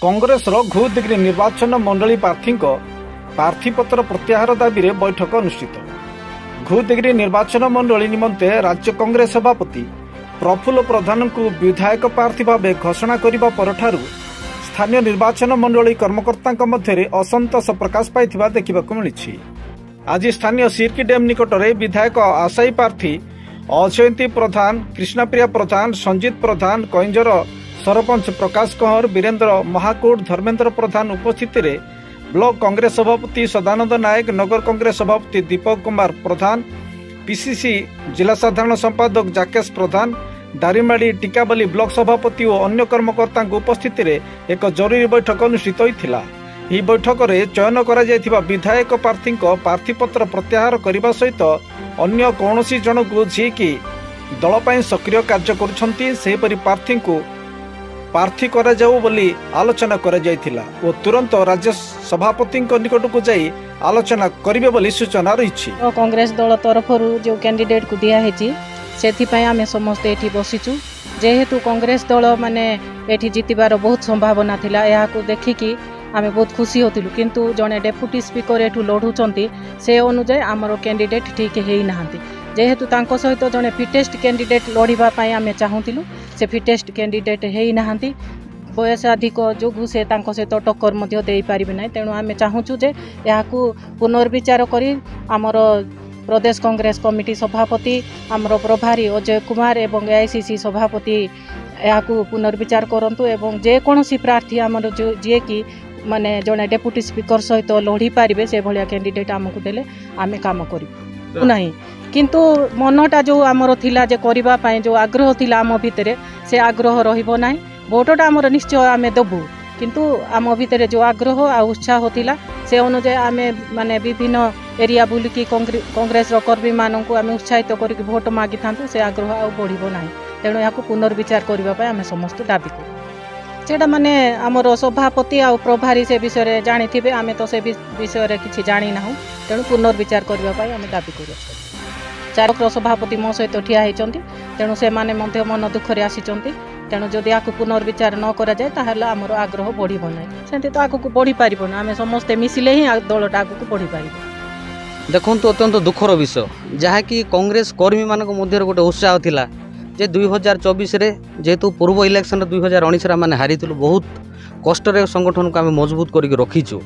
कांग्रेस घुदिगिरी निर्वाचन मंडली प्रार्थी प्रार्थीपत्र प्रत्याहार दाबी में बैठक अनुष्ठित। घुदिगिरी निर्वाचन मंडली निमंते राज्य कांग्रेस सभापति प्रफुल्ल प्रधान को विधायक प्रार्थी भाव घोषणा करने परठारु स्थानीय निर्वाचन मंडली कर्मकर्ता मध्य असंतोष प्रकाश पाई देखा मिली। आज स्थानीय सिरकी डैम निकट में विधायक आशायी प्रार्थी अजयंती प्रधान, कृष्णप्रिया प्रधान, संजीत प्रधान, कईंजर सरपंच प्रकाश कंवर, वीरेन्द्र महाकूट, धर्मेन्द्र प्रधान उपस्थित रे ब्लॉक कांग्रेस सभापति सदानंद नायक, नगर कांग्रेस सभापति दीपक कुमार प्रधान, पीसीसी जिला साधारण संपादक जाकेश प्रधान, दारिमाड़ी टिकाबली ब्लॉक सभापति और अन्य कर्मकर्ता उपस्थित रे एक जरूरी बैठक अनुष्ठित होता। यह बैठक में चयन कर विधायक प्रार्थी प्रार्थीपत्र प्रत्याहार करने सहित अन्य कौन जन को जी कि दल सक्रिय कार्य कर प्रार्थी को प्रार्थी करा जाऊ बोली आलोचना करा जायथिला और तुरंत राज्य सभापति निकट को जाई आलोचना करिवे बोली सूचना रही। कांग्रेस दल तरफ जो कैंडिडेट को दिया है से आम समस्ते ये बसीचु जेहेतु कांग्रेस दल माने ये जितबार बहुत संभावना थिला। यहाँ देखिकी आम बहुत खुशी होतिलु किंतु जड़े डेप्यूटी स्पीकर एठू लड़ुचंती से अनुजाई आमर कैंडिडेट ठीक है ना जेहेतु तांको सहित जड़े फिटेस्ट कैंडिडेट लड़ाई आम चाहूलु से फिटेस्ट कैंडिडेट है ना बयस अधिक जो से सहित टक्कर दे पारे ना। तेणु आम चाहूँ जे यहाँ पुनर्विचार करी आमर प्रदेश कांग्रेस कमिटी सभापति आमर प्रभारी अजय कुमार एवं एआईसीसी सभापति यहाँ पुनर्विचार करंतु एवं जेकोसी प्रार्थी आमर जो जी कि माने जड़े डेप्यूटी स्पीकर सहित लड़ी पारे से भाया कैंडिडेट आमको देले आम काम करूँ नहीं। किंतु मनटा जो आमर थिला जे करने जो आग्रह थिला आम भितर से आग्रह रहिबो नाही। भोटटा आमर निश्चय आम देबू किंतु आम भितर जो आग्रह आ उत्साह थिला से अनुसार आम माने विभिन्न एरिया बुलिकी कांग्रेस कर्मी मानक आम उत्साहित करके भोट मागी था से आग्रह आ बढ़िबो नाही। तेणु यहाँ पुनर्विचार करने आम समस्त दाबी करूँ। सेटा माने आमर सभापति आ प्रभारी से विषय जानी थे आम तो से विषय किसी जानी ना। तेणु पुनर्विचार करने आम दाबी करूँ। चारक सभापति मो सहित ठिया होती तेणु से माने मन दुखरे आसी तेणु जदि आपको पुनर्विचार न करा जाए ताहले आमर आग्रह बढ़ ना से तो आगू बढ़ी पार आम समस्ते मिसिले ही दलटा आगू बढ़ी पार। देखो अत्यंत दुखर विषय जहाँकि कांग्रेस कर्मी मानक मध्य गोटे उत्साह थिला जे 2024 रे जेहेतु पूर्व इलेक्शन 2019 आम हारी बहुत कष्ट संगठन को आम मजबूत करके रखीचु।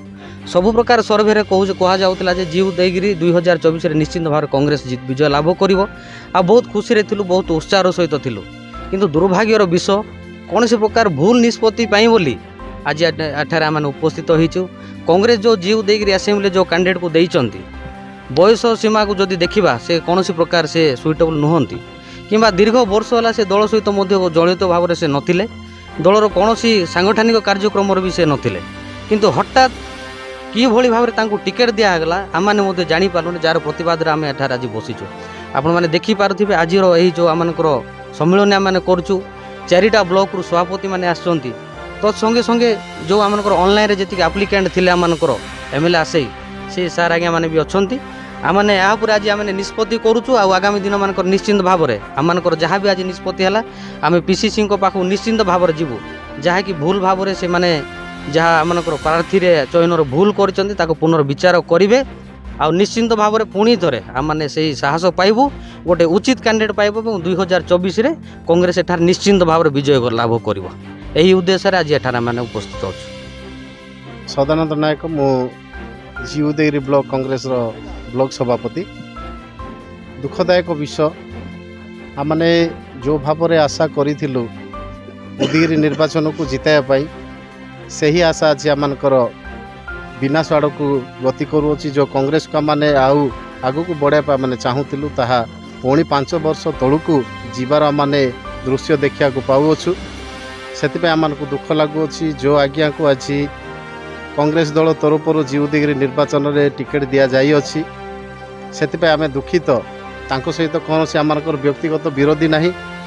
सबु प्रकार सर्वे कहला जीव देगिरी 2024 निश्चिंत भाव कांग्रेस विजय लाभ कर बहुत खुशी रे थिलु, बहुत उत्साह सहित थिलु। किंतु दुर्भाग्यर विषय कौन से प्रकार भूल निष्पत्ति बोली आज एठार आम उपस्थित होइचु। कांग्रेस जो जीव देगिरी असेंबली जो कैंडिडेट को देइचंती बयस सीमा को जदि देखा से कौन सी प्रकार से सुइटेबल नुहंती किंबा दीर्घ वर्ष है से दल सहित जड़ित भाव से नथिले, दलर कौन सांगठनिक कार्यक्रम भी से नथिले। किंतु हठात कि भली भाव में टिकेट दिगला आम मैंने जापारू जार प्रतिवाद आम एठार आज बसीचु। आपण मैंने देखिपे आज यही जो आम सम्मिलन आम करूँ 4टा ब्लॉक रु सभापति मैंने आसुँच तत्संगे संगे जो आम ऑनलाइन जी आप्लिकेंट थे आम एमएलए आसे से सार आज्ञा मैंने भी अच्छा आमने यापर आज आम निष्पत्ति करूँ। आगामी दिन मान निश्चिंत भाव में आम जहाँ भी आज निष्पत्ति है आम पीसीसी पाख निश्चिंत भाव में जीवु जहाँकि भूल भाव में से माने जहाँ आम प्रार्थी चयन भूल कर पुनर्विचार करेंगे आ निश्चिंत भाव में पुणी थे आम से साहस पाइबू गोटे उचित कैंडिडेट पाइबू 2024 रे कांग्रेस एठार निश्चिंत भाव में विजय लाभ कर यही उद्देश्य आज एठार आम उपस्थित हो। सदानंद नायक मो जीवदेगिरी ब्लॉक कांग्रेस ब्लॉक सभापति दुखदायक विषय आमने जो भाव में आशा करूँ उदयगिरी निर्वाचन को जिताई से ही आशा आज आम विनाश आड़ को गति करुच्ची। जो कांग्रेस को मैंने आगू को बढ़ाई मैंने चाहूलु ताहा पुणी 5 वर्ष तलू को जीवार मैंने दृश्य देखा पाऊछु से आम को दुख लगुच। जो आज्ञा को आज कांग्रेस दल तरफ जीवदेगिरी निर्वाचन में टिकेट दि जाइए से आम दुखित सहित कौन से आम व्यक्तिगत विरोधी ना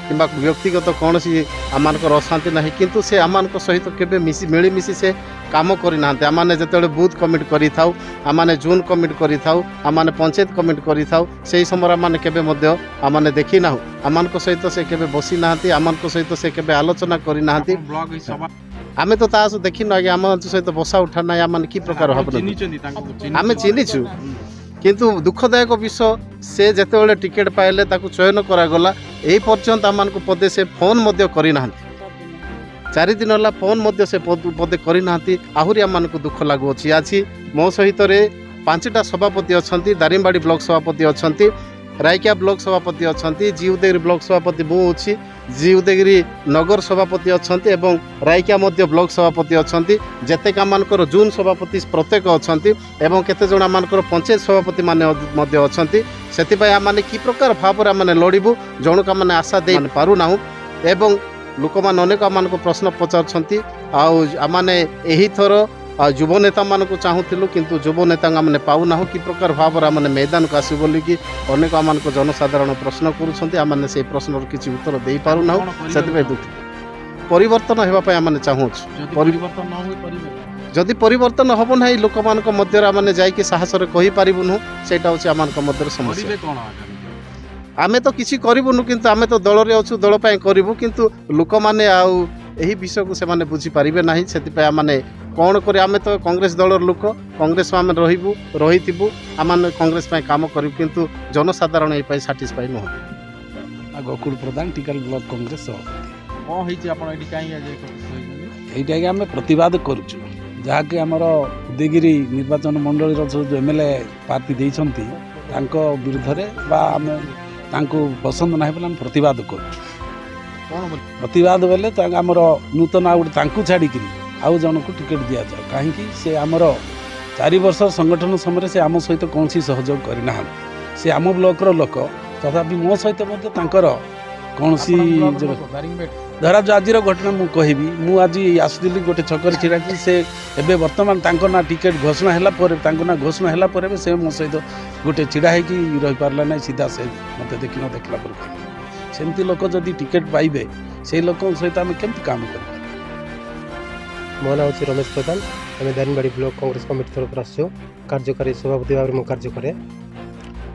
कि व्यक्तिगत कौन सी आम अशांति ना किंतु से आम सहित केबे मिलमिशि से काम करना आम जो बूथ कमिट करें आम जोन कमिट करें आम पंचायत कमिट करें से समय आम के आम देखी ना आम सहित से केबे बसी ना आम सहित से केबे आलोचना करना। आम तो देखिन आगे आम सहित बसा उठा ना आम कि प्रकार भाव आम चिन्हीचु किंतु दुखदायक विषय से जिते टिकेट पाइले चयन करागला यही पर्यंत आम पदे से फोन करना 4 दिन है फोन से पदे करना आहरी आम दुख लगुच आज मो सहित 5टा सभापति अच्छा दारिंगबाड़ी ब्लॉक सभापति अच्छा रायकिया ब्लॉक सभापति अच्छा जीवदेगिरी ब्लॉक सभापति मुझे जीवदेगिरी नगर सभापति अच्छा रायकिया ब्लॉक सभापति अच्छा जेतेक आमर जून सभापति प्रत्येक अच्छा केते जण आमर पंचायत सभापति माने अच्छा से आम कि प्रकार भाव में लड़ू जनक आम आशा दे पारूना एवं लोक मैंने अनेक आम प्रश्न पचार आमने यही थर युव नेता मान को चाहूलु किंतु युव नेता मैंने पाऊना कि प्रकार भाव में मैदान को आसू बोलिकी अनेक आम जनसाधारण प्रश्न करुँच से प्रश्न किसी उत्तर दे पारूना से दुख परिवर्तन होगापी आम चाहूँ जदि परिवर्तन हम ना लोक मान जाकि साहस कहीपरूनु से आम समस्या आमे तो किसी करूँ किंतु आमे तो दल में अच्छु दल करूँ किंतु लोक मैंने यही विषय को से बुझी पारे ना से आम कौन कर आमे तो कांग्रेस दलर लोक कांग्रेस में रही आम कांग्रेस काम करूँ किंतु जनसाधारण ये साटिस्फाई नुह गोकुल प्रधान टिकाल ब्लॉक कांग्रेस ये आम प्रतिवाद करुचु जहाँकि आमर उदयगिरी निर्वाचन मंडल जो एमएलए पार्टी देइछंती विरुद्ध आम पसंद ना बोले प्रतिवाद करुचु प्रतिवाद बेले आमर नूतन आउ छाड़ी आउ जन को टिकेट दि जाए कहीं से आमर 4 वर्ष संगठन समय से आम सहित कौन सहयोग करना से आम ब्लॉकर लोक तथापि मो सहित कौन धरा जो आज घटना मुझे कहबी मुझे आसुली गोटे छकर छिड़ा से एवं बर्तमान ना टिकेट घोषणा है ना घोषणा है से मो सहित गोटे छिड़ा हो रही पार्ला ना सीधा से मत देख न देखला सेमती लोक जदि टिकेट पाइबे से लोक सहित आम केमती काम कर मो ना हूँ रमेश प्रधान आम दारिंगबाड़ी ब्लॉक कांग्रेस कमिटी तरफ आसो कार्यकारी सभापति भाव में कार्य कै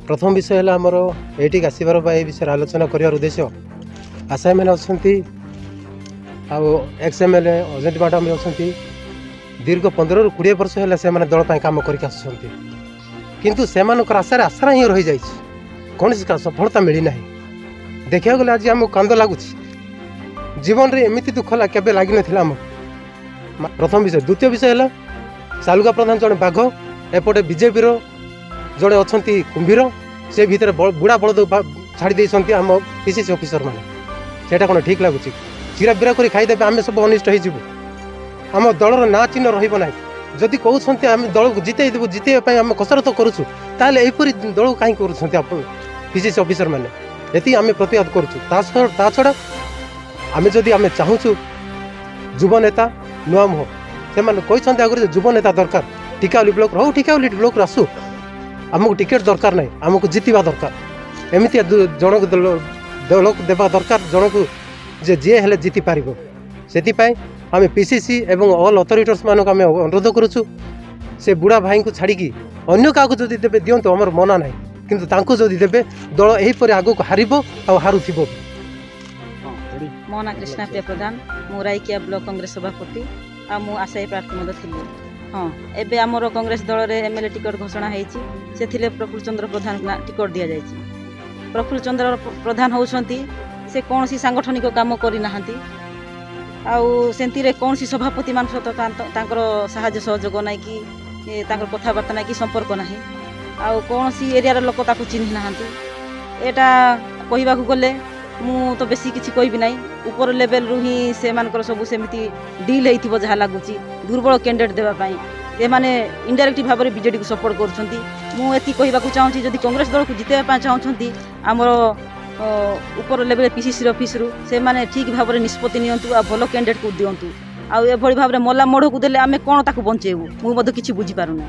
प्रथम विषय है आमर ये आसबार विषय आलोचना कर उद्देश्य आशा मैंने अच्छा एक्स एमएलए अजेंट मैडम अच्छा दीर्घ 15 ରୁ 20 वर्ष है से दल कम करके किंतु से आशार आशा ही रही जाए कौन सफलता मिलना देखा गले आज आम कांद लगुच जीवन में एमती दुख केवे लग ना प्रथम विषय द्वितीय विषय है सालुगा प्रधान जड़े बाघ एपटे बीजेपी जड़े अच्छा कुंभीर से भितर बुढ़ा बलद छाड़ी देते आम पीसीसी ऑफिसर मैंने कौन ठीक लगुच चिरा बिरा कर खाईदे आम सब अनिष्ट हो आम दलर ना चिन्ह रही जदि कहते आम दल को जितेदेबू जितेबाई आम कसरत करुचु ताले यहपरी दल कहीं कर पीसीसी ऑफिसर मैंने ये आम प्रतिवाद करुचु छड़ा आम जदि आम चाहूँ युव नेता नुआ मुह से कहते आगे युव नेता दरकार टिकावली ब्लॉक हो टिकावली ब्लॉक आसू आमको टिकेट दरकार ना आमको जितवा दरकार एमती जन को दल को देवा दरकार जन को जे हेले जीति पार से आम पीसीसी एवं ऑल अथॉरिटीज मानक आम अनुरोध करुचु से बुढ़ा भाई को छाड़ी अन्य क्या जदि देवे दिंतु आमर मना ना किंतु जदि देवे दल यहीपर आग को हार हारुव मो ना कृष्णा प्रिया प्रधान मु रायकिया ब्लॉक कांग्रेस सभापति आ मु आशायी प्रार्थी थी हाँ एबे आमर कांग्रेस दल रे एमएलए टिकट घोषणा होती से प्रफुल्ल चंद्र प्रधान टिकट दि जाए प्रफुल्ल चंद्र प्रधान होती से कौन सी सांगठनिक काम करना आउे कौन सी सभापति मान सहित साहाय्य सहयोग ना कि कथबार्ता ना कि संपर्क ना आउ कौन सी एरिया लोक चिन्ह ना यहाँ कहवा गले मु तो बेसी किसी कहबी ना ऊपर लेवल रु ही से सब सेमती डील हो जहाँ लगुच दुर्बल कैंडिडेट देवाई ये मैंने इनडायरेक्ट भाव में बीजेडी को सपोर्ट करुँच कहवाक चाहूँगी जदि कांग्रेस दल को जितेबा चाहूँगी आमर ऊपर लेवल पीसीसी ऑफिस रु से माने ठीक भाव में निष्पत्ति नियंतु आ भल कैंडिडेट को दिंतु आ भाव में मला मोढ़ को देले आमे कौन ताकू बंचेबू मु किसी बुझी पारुना।